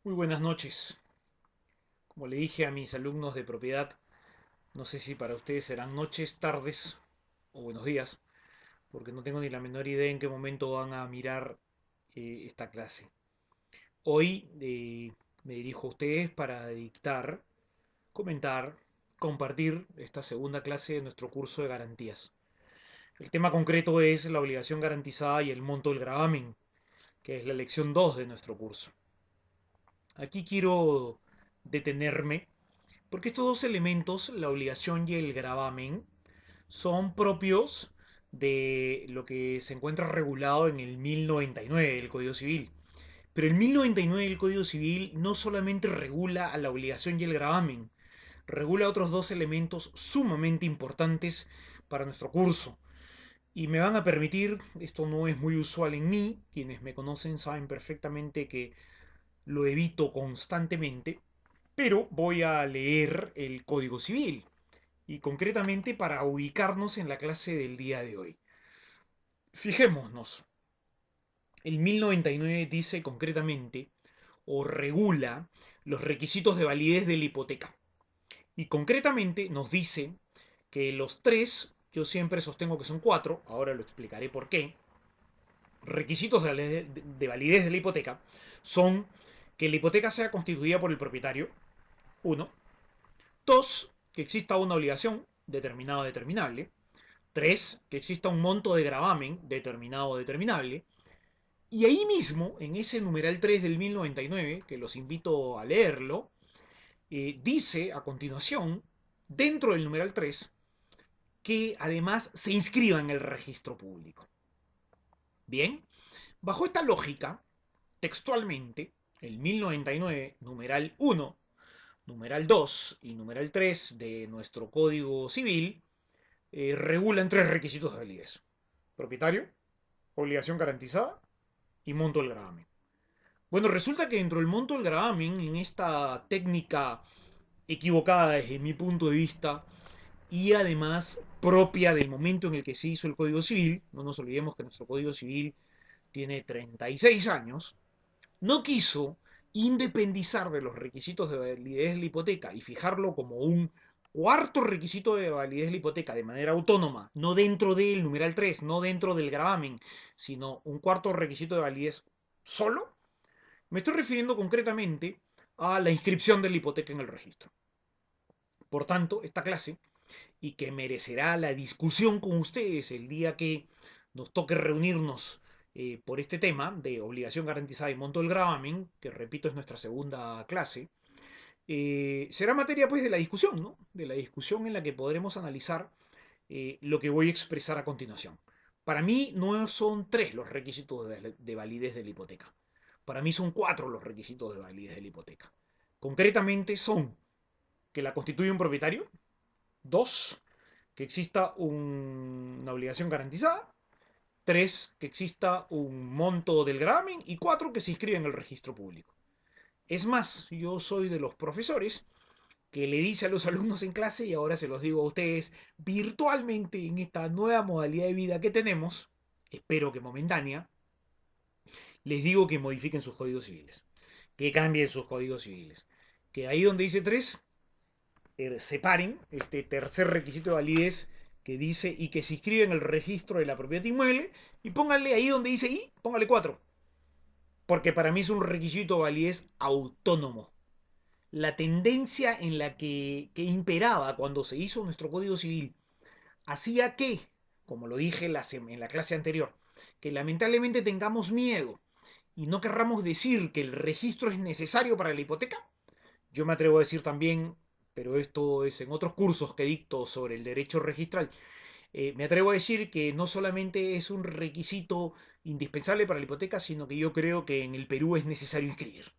Muy buenas noches. Como le dije a mis alumnos de propiedad, no sé si para ustedes serán noches, tardes o buenos días, porque no tengo ni la menor idea en qué momento van a mirar esta clase. Hoy me dirijo a ustedes para dictar, comentar, compartir esta segunda clase de nuestro curso de garantías. El tema concreto es la obligación garantizada y el monto del gravamen, que es la lección 2 de nuestro curso. Aquí quiero detenerme porque estos dos elementos, la obligación y el gravamen, son propios de lo que se encuentra regulado en el 1099 del Código Civil. Pero el 1099 del Código Civil no solamente regula a la obligación y el gravamen, regula otros dos elementos sumamente importantes para nuestro curso. Y me van a permitir, esto no es muy usual en mí, quienes me conocen saben perfectamente que lo evito constantemente, pero voy a leer el Código Civil y concretamente para ubicarnos en la clase del día de hoy. Fijémonos, el 1099 dice concretamente o regula los requisitos de validez de la hipoteca. Y concretamente nos dice que los tres, yo siempre sostengo que son cuatro, ahora lo explicaré por qué, requisitos de validez de la hipoteca son que la hipoteca sea constituida por el propietario, uno. Dos, que exista una obligación determinada o determinable. Tres, que exista un monto de gravamen determinado o determinable. Y ahí mismo, en ese numeral 3 del 1099, que los invito a leerlo, dice a continuación, dentro del numeral 3, que además se inscriba en el registro público. Bien, bajo esta lógica, textualmente, el 1099, numeral 1, numeral 2 y numeral 3 de nuestro Código Civil regulan tres requisitos de validez. Propietario, obligación garantizada y monto del gravamen. Bueno, resulta que dentro del monto del gravamen, en esta técnica equivocada desde mi punto de vista y además propia del momento en el que se hizo el Código Civil, no nos olvidemos que nuestro Código Civil tiene 36 años, no quiso independizar de los requisitos de validez de la hipoteca y fijarlo como un cuarto requisito de validez de la hipoteca de manera autónoma, no dentro del numeral 3, no dentro del gravamen, sino un cuarto requisito de validez solo, me estoy refiriendo concretamente a la inscripción de la hipoteca en el registro. Por tanto, esta clase, y que merecerá la discusión con ustedes el día que nos toque reunirnos por este tema de obligación garantizada y monto del gravamen, que repito es nuestra segunda clase, será materia pues de la discusión, ¿no? De la discusión en la que podremos analizar lo que voy a expresar a continuación. Para mí no son tres los requisitos de validez de la hipoteca. Para mí son cuatro los requisitos de validez de la hipoteca. Concretamente son que la constituya un propietario, dos, que exista una obligación garantizada, tres, que exista un monto del gravamen y cuatro, que se inscriba en el registro público. Es más, yo soy de los profesores que le dice a los alumnos en clase, y ahora se los digo a ustedes virtualmente en esta nueva modalidad de vida que tenemos, espero que momentánea, les digo que modifiquen sus códigos civiles, que cambien sus códigos civiles, que ahí donde dice 3 separen este tercer requisito de validez que dice y que se inscribe en el registro de la propiedad inmueble y pónganle ahí donde dice I, pónganle 4, porque para mí es un requisito de validez autónomo. La tendencia en la que imperaba cuando se hizo nuestro Código Civil hacía que, como lo dije en la clase anterior, que lamentablemente tengamos miedo y no querramos decir que el registro es necesario para la hipoteca. Yo me atrevo a decir también, pero esto es en otros cursos que dicto sobre el derecho registral, me atrevo a decir que no solamente es un requisito indispensable para la hipoteca, sino que yo creo que en el Perú es necesario inscribir.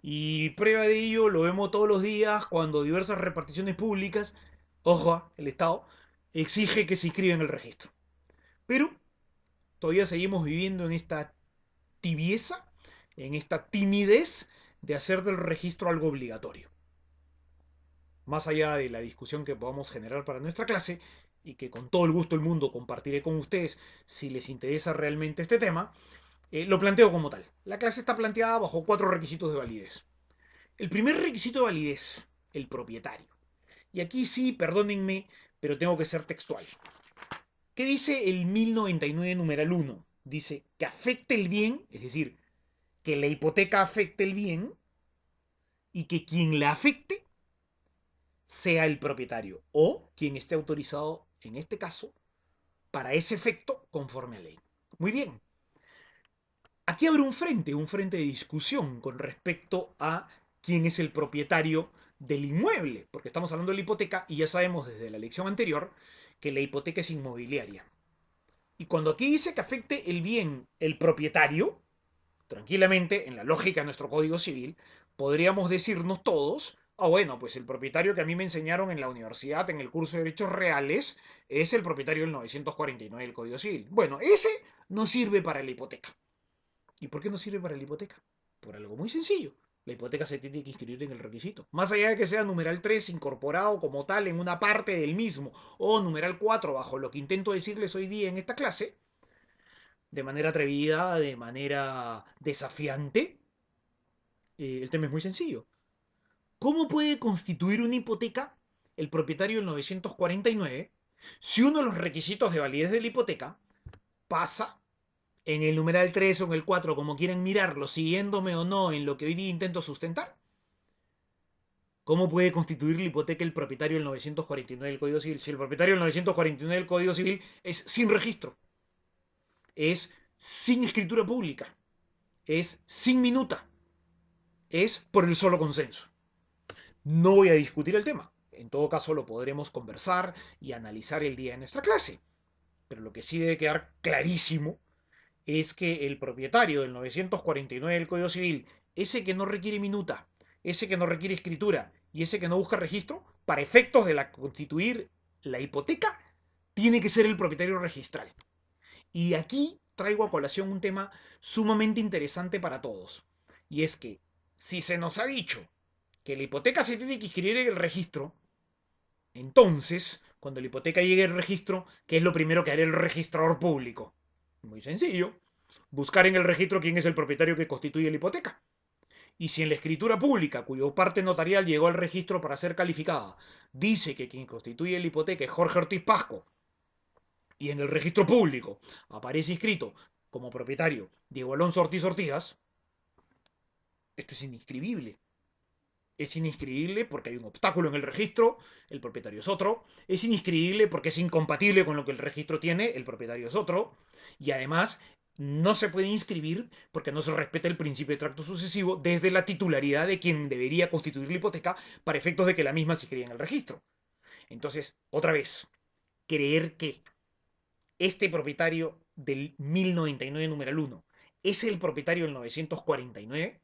Y prueba de ello lo vemos todos los días cuando diversas reparticiones públicas, ojo, el Estado, exige que se inscriba en el registro. Pero todavía seguimos viviendo en esta tibieza, en esta timidez de hacer del registro algo obligatorio. Más allá de la discusión que podamos generar para nuestra clase, y que con todo el gusto del mundo compartiré con ustedes si les interesa realmente este tema, Lo planteo como tal. La clase está planteada bajo 4 requisitos de validez. El primer requisito de validez, el propietario. Y aquí sí, perdónenme, pero tengo que ser textual. ¿Qué dice el 1099 numeral 1? Dice que afecte el bien, es decir, que la hipoteca afecte el bien y que quien la afecte sea el propietario o quien esté autorizado, en este caso, para ese efecto conforme a ley. Muy bien. Aquí abre un frente de discusión con respecto a quién es el propietario del inmueble, porque estamos hablando de la hipoteca y ya sabemos desde la lección anterior que la hipoteca es inmobiliaria. Y cuando aquí dice que afecte el bien el propietario, tranquilamente, en la lógica de nuestro Código Civil, podríamos decirnos todos, ah, bueno, pues el propietario que a mí me enseñaron en la universidad, en el curso de Derechos Reales, es el propietario del 949 del Código Civil. Bueno, ese no sirve para la hipoteca. ¿Y por qué no sirve para la hipoteca? Por algo muy sencillo. La hipoteca se tiene que inscribir en el requisito. Más allá de que sea numeral 3 incorporado como tal en una parte del mismo, o numeral 4 bajo lo que intento decirles hoy día en esta clase, de manera atrevida, de manera desafiante, el tema es muy sencillo. ¿Cómo puede constituir una hipoteca el propietario del 949 si uno de los requisitos de validez de la hipoteca pasa en el numeral 3 o en el 4, como quieran mirarlo, siguiéndome o no en lo que hoy día intento sustentar? ¿Cómo puede constituir la hipoteca el propietario del 949 del Código Civil? Si el propietario del 949 del Código Civil es sin registro, es sin escritura pública, es sin minuta, es por el solo consenso. No voy a discutir el tema. En todo caso, lo podremos conversar y analizar el día de nuestra clase. Pero lo que sí debe quedar clarísimo es que el propietario del 949 del Código Civil, ese que no requiere minuta, ese que no requiere escritura y ese que no busca registro, para efectos de constituir la hipoteca, tiene que ser el propietario registral. Y aquí traigo a colación un tema sumamente interesante para todos. Y es que si se nos ha dicho que la hipoteca se tiene que inscribir en el registro, entonces, cuando la hipoteca llegue al registro, ¿qué es lo primero que hará el registrador público? Muy sencillo. Buscar en el registro quién es el propietario que constituye la hipoteca. Y si en la escritura pública, cuyo parte notarial llegó al registro para ser calificada, dice que quien constituye la hipoteca es Jorge Ortiz Pasco, y en el registro público aparece inscrito como propietario Diego Alonso Ortiz Ortigas, esto es inscribible. Es inscribible porque hay un obstáculo en el registro, el propietario es otro. Es inscribible porque es incompatible con lo que el registro tiene, el propietario es otro. Y además no se puede inscribir porque no se respeta el principio de tracto sucesivo desde la titularidad de quien debería constituir la hipoteca para efectos de que la misma se inscriba en el registro. Entonces, otra vez, creer que este propietario del 1099 numeral 1 es el propietario del 949,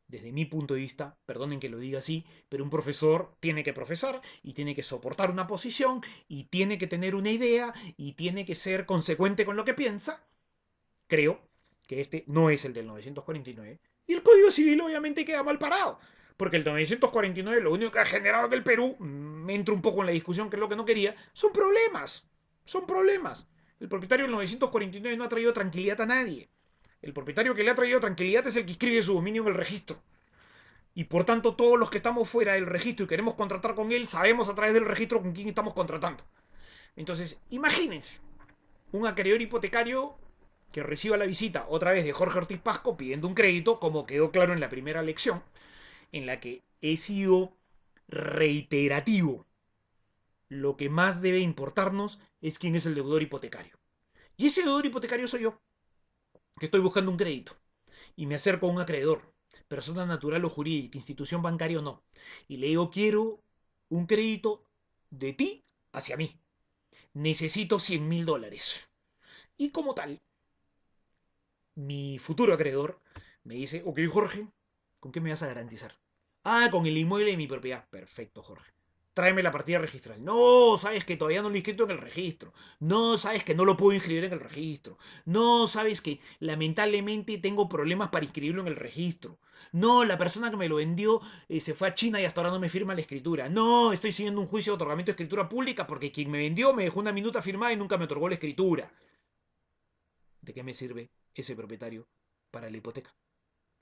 desde mi punto de vista, perdonen que lo diga así, pero un profesor tiene que profesar y tiene que soportar una posición y tiene que tener una idea y tiene que ser consecuente con lo que piensa. Creo que este no es el del 949 y el Código Civil obviamente queda mal parado. Porque el 949 lo único que ha generado en el Perú, me entro un poco en la discusión que es lo que no quería, son problemas. Son problemas. El propietario del 949 no ha traído tranquilidad a nadie. El propietario que le ha traído tranquilidad es el que inscribe su dominio en el registro. Y por tanto, todos los que estamos fuera del registro y queremos contratar con él, sabemos a través del registro con quién estamos contratando. Entonces, imagínense, un acreedor hipotecario que reciba la visita otra vez de Jorge Ortiz Pasco pidiendo un crédito, como quedó claro en la primera lección, en la que he sido reiterativo. Lo que más debe importarnos es quién es el deudor hipotecario. Y ese deudor hipotecario soy yo, que estoy buscando un crédito. Y me acerco a un acreedor, persona natural o jurídica, institución bancaria o no, y le digo, quiero un crédito de ti hacia mí. Necesito $100.000. Y como tal, mi futuro acreedor me dice, ok, Jorge, ¿con qué me vas a garantizar? Ah, con el inmueble de mi propiedad. Perfecto, Jorge. Tráeme la partida registral. No, sabes que todavía no lo he inscrito en el registro. No, sabes que no lo puedo inscribir en el registro. No, sabes que lamentablemente tengo problemas para inscribirlo en el registro. No, la persona que me lo vendió se fue a China y hasta ahora no me firma la escritura. No, estoy siguiendo un juicio de otorgamiento de escritura pública porque quien me vendió me dejó una minuta firmada y nunca me otorgó la escritura. ¿De qué me sirve ese propietario para la hipoteca.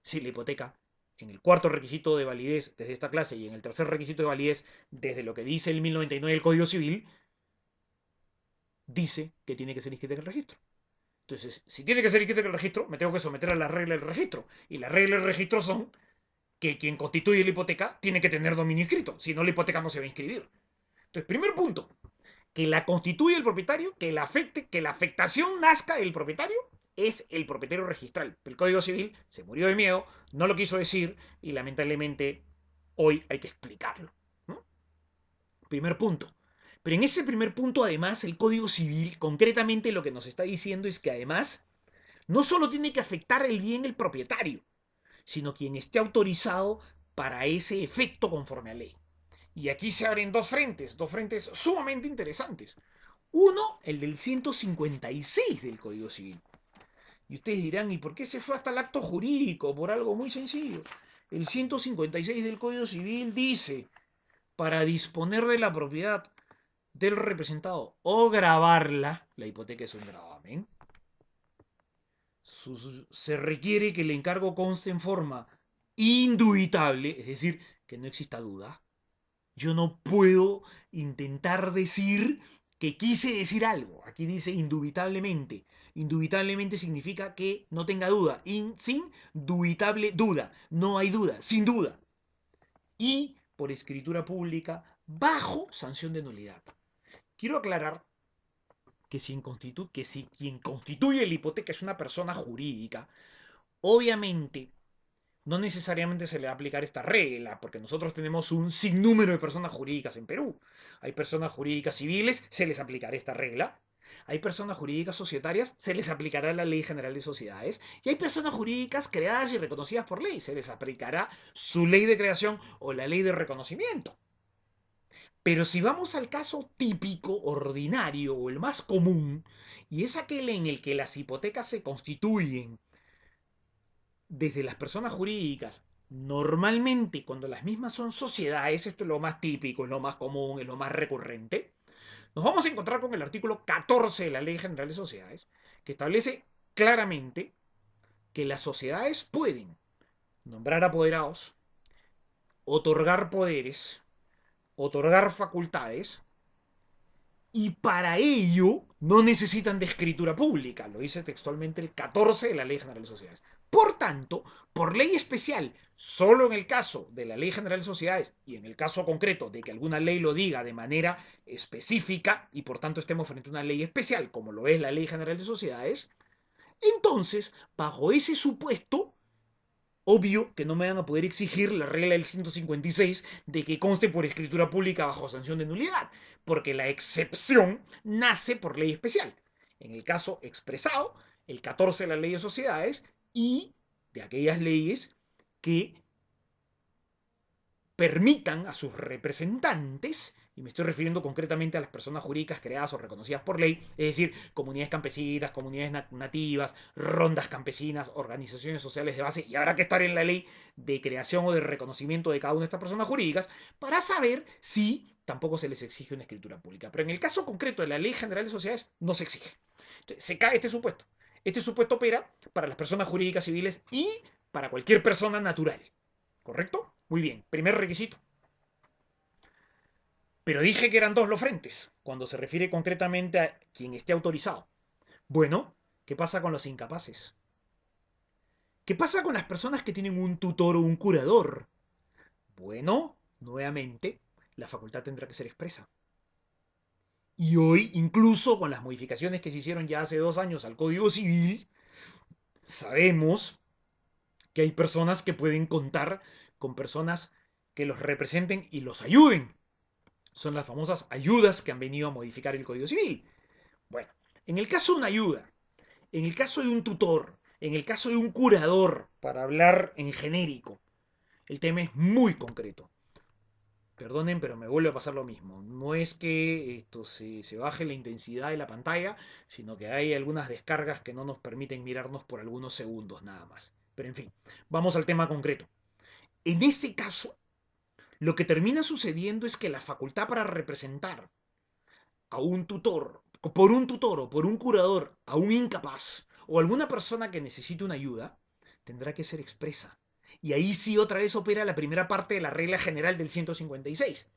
Si la hipoteca, en el cuarto requisito de validez desde esta clase y en el tercer requisito de validez desde lo que dice el 1099 del Código Civil, dice que tiene que ser inscrita en el registro. Entonces, si tiene que ser inscrita en el registro, me tengo que someter a las reglas del registro. Y las reglas del registro son que quien constituye la hipoteca tiene que tener dominio inscrito. Si no, la hipoteca no se va a inscribir. Entonces, primer punto, que la constituye el propietario, que la afecte, que la afectación nazca del propietario, es el propietario registral. El Código Civil se murió de miedo, no lo quiso decir y lamentablemente hoy hay que explicarlo, ¿no? Primer punto. Pero en ese primer punto, además, el Código Civil, concretamente lo que nos está diciendo es que además no solo tiene que afectar el bien el propietario, sino quien esté autorizado para ese efecto conforme a ley. Y aquí se abren dos frentes sumamente interesantes. Uno, el del 156 del Código Civil. Y ustedes dirán, ¿y por qué se fue hasta el acto jurídico? Por algo muy sencillo. El 156 del Código Civil dice, para disponer de la propiedad del representado o grabarla, la hipoteca es un gravamen, se requiere que el encargo conste en forma indubitable, es decir, que no exista duda. Yo no puedo intentar decir que quise decir algo. Aquí dice indubitablemente. Indubitablemente significa que no tenga duda. Sin dubitable duda. No hay duda, sin duda. Y por escritura pública bajo sanción de nulidad. Quiero aclarar que si quien constituye la hipoteca es una persona jurídica, obviamente no necesariamente se le va a aplicar esta regla, porque nosotros tenemos un sinnúmero de personas jurídicas en Perú. Hay personas jurídicas civiles, se les aplicará esta regla. Hay personas jurídicas societarias, se les aplicará la Ley General de Sociedades. Y hay personas jurídicas creadas y reconocidas por ley, se les aplicará su ley de creación o la ley de reconocimiento. Pero si vamos al caso típico, ordinario o el más común, y es aquel en el que las hipotecas se constituyen desde las personas jurídicas, normalmente cuando las mismas son sociedades, esto es lo más típico, es lo más común, es lo más recurrente, nos vamos a encontrar con el artículo 14 de la Ley General de Sociedades, que establece claramente que las sociedades pueden nombrar apoderados, otorgar poderes, otorgar facultades, y para ello no necesitan de escritura pública, lo dice textualmente el 14 de la Ley General de Sociedades. Por tanto, por ley especial, solo en el caso de la Ley General de Sociedades y en el caso concreto de que alguna ley lo diga de manera específica y por tanto estemos frente a una ley especial como lo es la Ley General de Sociedades, entonces, bajo ese supuesto, obvio que no me van a poder exigir la regla del 156 de que conste por escritura pública bajo sanción de nulidad, porque la excepción nace por ley especial. En el caso expresado, el 14 de la ley de sociedades y de aquellas leyes que permitan a sus representantes, y me estoy refiriendo concretamente a las personas jurídicas creadas o reconocidas por ley, es decir, comunidades campesinas, comunidades nativas, rondas campesinas, organizaciones sociales de base, y habrá que estar en la ley de creación o de reconocimiento de cada una de estas personas jurídicas para saber si tampoco se les exige una escritura pública. Pero en el caso concreto de la Ley General de Sociedades no se exige. Entonces, se cae este supuesto. Este supuesto opera para las personas jurídicas civiles y para cualquier persona natural. ¿Correcto? Muy bien. Primer requisito. Pero dije que eran dos los frentes, cuando se refiere concretamente a quien esté autorizado. Bueno, ¿qué pasa con los incapaces? ¿Qué pasa con las personas que tienen un tutor o un curador? Bueno, nuevamente, la facultad tendrá que ser expresa. Y hoy, incluso con las modificaciones que se hicieron ya hace 2 años al Código Civil, sabemos que hay personas que pueden contar con personas que los representen y los ayuden. Son las famosas ayudas que han venido a modificar el Código Civil. Bueno, en el caso de una ayuda, en el caso de un tutor, en el caso de un curador, para hablar en genérico, el tema es muy concreto. Perdonen, pero me vuelve a pasar lo mismo. No es que esto se baje la intensidad de la pantalla, sino que hay algunas descargas que no nos permiten mirarnos por algunos segundos nada más. Pero en fin, vamos al tema concreto. En ese caso, lo que termina sucediendo es que la facultad para representar a un tutor, por un tutor o por un curador, a un incapaz o alguna persona que necesite una ayuda, tendrá que ser expresa. Y ahí sí otra vez opera la primera parte de la regla general del 156,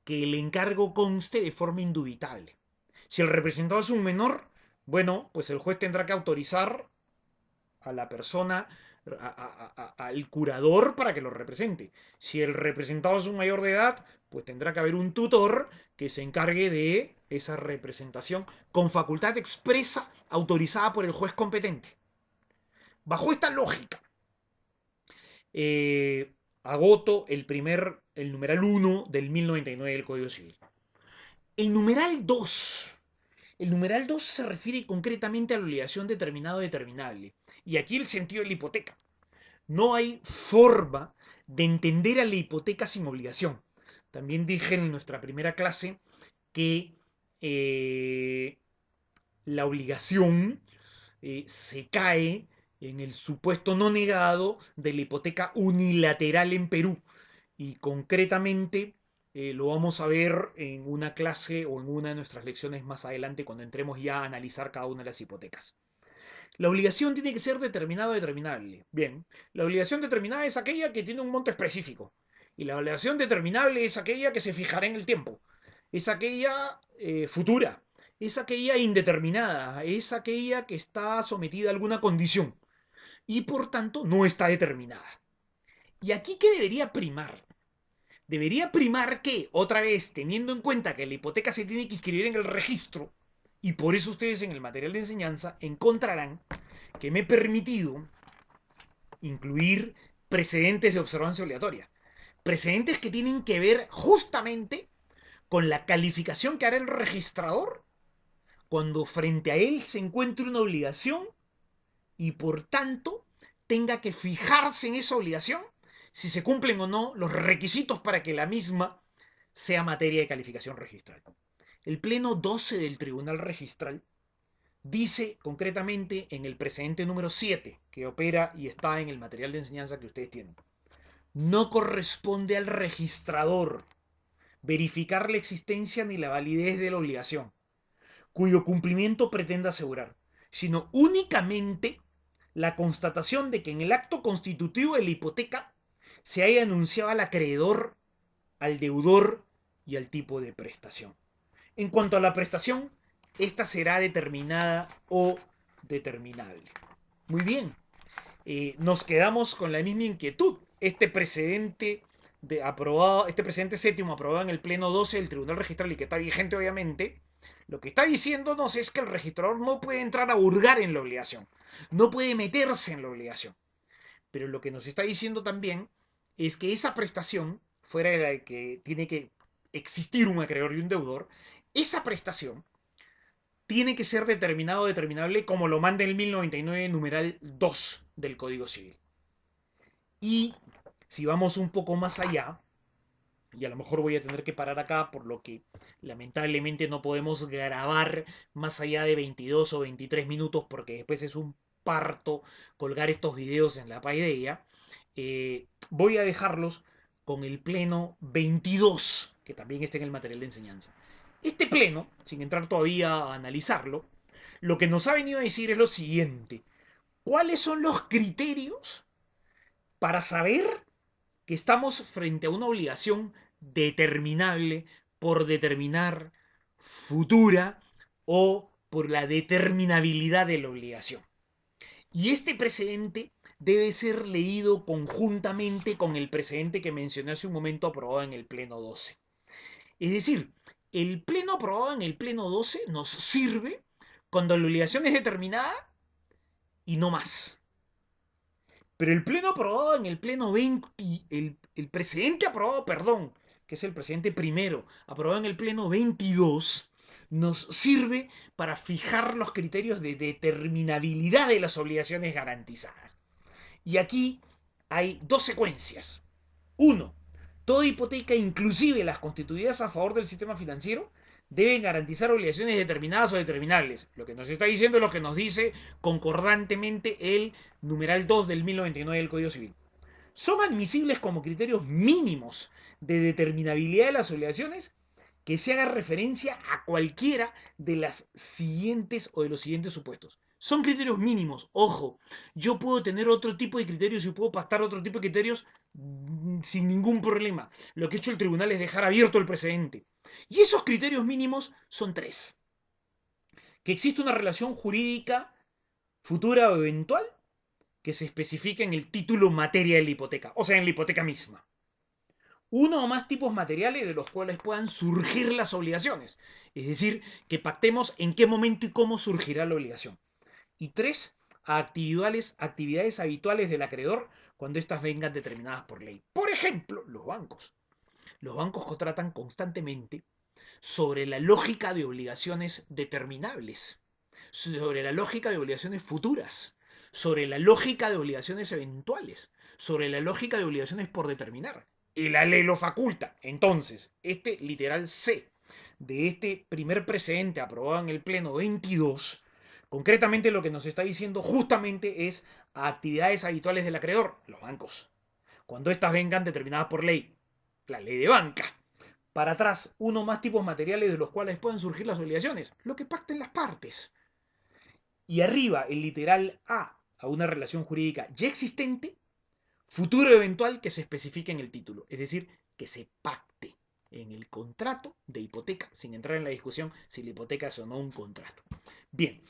que el encargo conste de forma indubitable. Si el representado es un menor, bueno, pues el juez tendrá que autorizar a la persona, al curador para que lo represente. Si el representado es un mayor de edad, pues tendrá que haber un tutor que se encargue de esa representación con facultad expresa autorizada por el juez competente. Bajo esta lógica, agoto el numeral 1 del 1099 del Código Civil. El numeral 2. El numeral 2 se refiere concretamente a la obligación determinada o determinable. Y aquí el sentido de la hipoteca. No hay forma de entender a la hipoteca sin obligación. También dije en nuestra primera clase que la obligación se cae en el supuesto no negado de la hipoteca unilateral en Perú. Y concretamente lo vamos a ver en una clase o en una de nuestras lecciones más adelante cuando entremos ya a analizar cada una de las hipotecas. La obligación tiene que ser determinada o determinable. Bien, la obligación determinada es aquella que tiene un monto específico. Y la obligación determinable es aquella que se fijará en el tiempo. Es aquella futura. Es aquella indeterminada. Es aquella que está sometida a alguna condición. Y por tanto no está determinada. ¿Y aquí qué debería primar? Debería primar que, otra vez, teniendo en cuenta que la hipoteca se tiene que inscribir en el registro, y por eso ustedes en el material de enseñanza encontrarán que me he permitido incluir precedentes de observancia obligatoria. Precedentes que tienen que ver justamente con la calificación que hará el registrador cuando frente a él se encuentre una obligación y por tanto tenga que fijarse en esa obligación si se cumplen o no los requisitos para que la misma sea materia de calificación registral. El pleno 12 del Tribunal Registral dice concretamente en el precedente número 7, que opera y está en el material de enseñanza que ustedes tienen, no corresponde al registrador verificar la existencia ni la validez de la obligación, cuyo cumplimiento pretenda asegurar, sino únicamente la constatación de que en el acto constitutivo de la hipoteca se haya anunciado al acreedor, al deudor y al tipo de prestación. En cuanto a la prestación, esta será determinada o determinable. Muy bien, nos quedamos con la misma inquietud. Este precedente este precedente séptimo aprobado en el pleno 12 del Tribunal Registral y que está vigente obviamente, lo que está diciéndonos es que el registrador no puede entrar a hurgar en la obligación, no puede meterse en la obligación. Pero lo que nos está diciendo también es que esa prestación, fuera de la que tiene que existir un acreedor y un deudor, esa prestación tiene que ser determinado o determinable como lo manda el 1099 numeral 2 del Código Civil. Y si vamos un poco más allá, y a lo mejor voy a tener que parar acá, por lo que lamentablemente no podemos grabar más allá de 22 o 23 minutos, porque después es un parto colgar estos videos en la Paideia, voy a dejarlos con el pleno 22, que también está en el material de enseñanza. Este pleno, sin entrar todavía a analizarlo, lo que nos ha venido a decir es lo siguiente. ¿Cuáles son los criterios para saber que estamos frente a una obligación determinable por determinar, futura o por la determinabilidad de la obligación? Y este precedente debe ser leído conjuntamente con el precedente que mencioné hace un momento aprobado en el pleno 12. Es decir, el pleno aprobado en el pleno 12 nos sirve cuando la obligación es determinada y no más. Pero el pleno aprobado en el pleno 20, el precedente aprobado, perdón, que es el precedente primero, aprobado en el pleno 22, nos sirve para fijar los criterios de determinabilidad de las obligaciones garantizadas. Y aquí hay dos secuencias. Uno, toda hipoteca, inclusive las constituidas a favor del sistema financiero, deben garantizar obligaciones determinadas o determinables. Lo que nos está diciendo es lo que nos dice concordantemente el numeral 2 del 1099 del Código Civil. Son admisibles como criterios mínimos de determinabilidad de las obligaciones que se haga referencia a cualquiera de las siguientes o de los siguientes supuestos. Son criterios mínimos. Ojo, yo puedo tener otro tipo de criterios y puedo pactar otro tipo de criterios sin ningún problema. Lo que ha hecho el tribunal es dejar abierto el precedente. Y esos criterios mínimos son tres. Que existe una relación jurídica futura o eventual que se especifica en el título materia de la hipoteca, o sea, en la hipoteca misma. Uno o más tipos materiales de los cuales puedan surgir las obligaciones. Es decir, que pactemos en qué momento y cómo surgirá la obligación. Y tres, actividades habituales del acreedor cuando éstas vengan determinadas por ley. Por ejemplo, los bancos. Los bancos contratan constantemente sobre la lógica de obligaciones determinables, sobre la lógica de obligaciones futuras, sobre la lógica de obligaciones eventuales, sobre la lógica de obligaciones por determinar. Y la ley lo faculta. Entonces, este literal C de este primer precedente aprobado en el Pleno 22, concretamente lo que nos está diciendo justamente es actividades habituales del acreedor, los bancos, cuando éstas vengan determinadas por ley, la ley de banca. Para atrás, uno o más tipos materiales de los cuales pueden surgir las obligaciones, lo que pacten las partes. Y arriba, el literal a una relación jurídica ya existente, futuro eventual que se especifique en el título, es decir, que se pacte en el contrato de hipoteca, sin entrar en la discusión si la hipoteca es o no un contrato. Bien,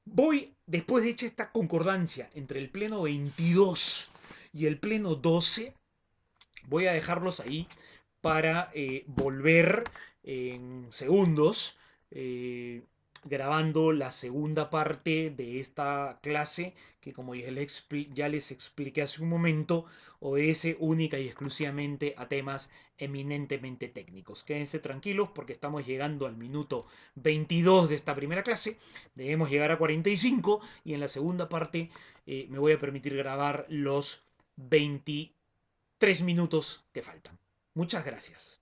voy, después de hecha esta concordancia entre el pleno 22 y el pleno 12, voy a dejarlos ahí para volver en segundos grabando la segunda parte de esta clase que, como ya les expliqué hace un momento, obedece única y exclusivamente a temas eminentemente técnicos. Quédense tranquilos porque estamos llegando al minuto 22 de esta primera clase, debemos llegar a 45 y en la segunda parte me voy a permitir grabar los 23 minutos que faltan. Muchas gracias.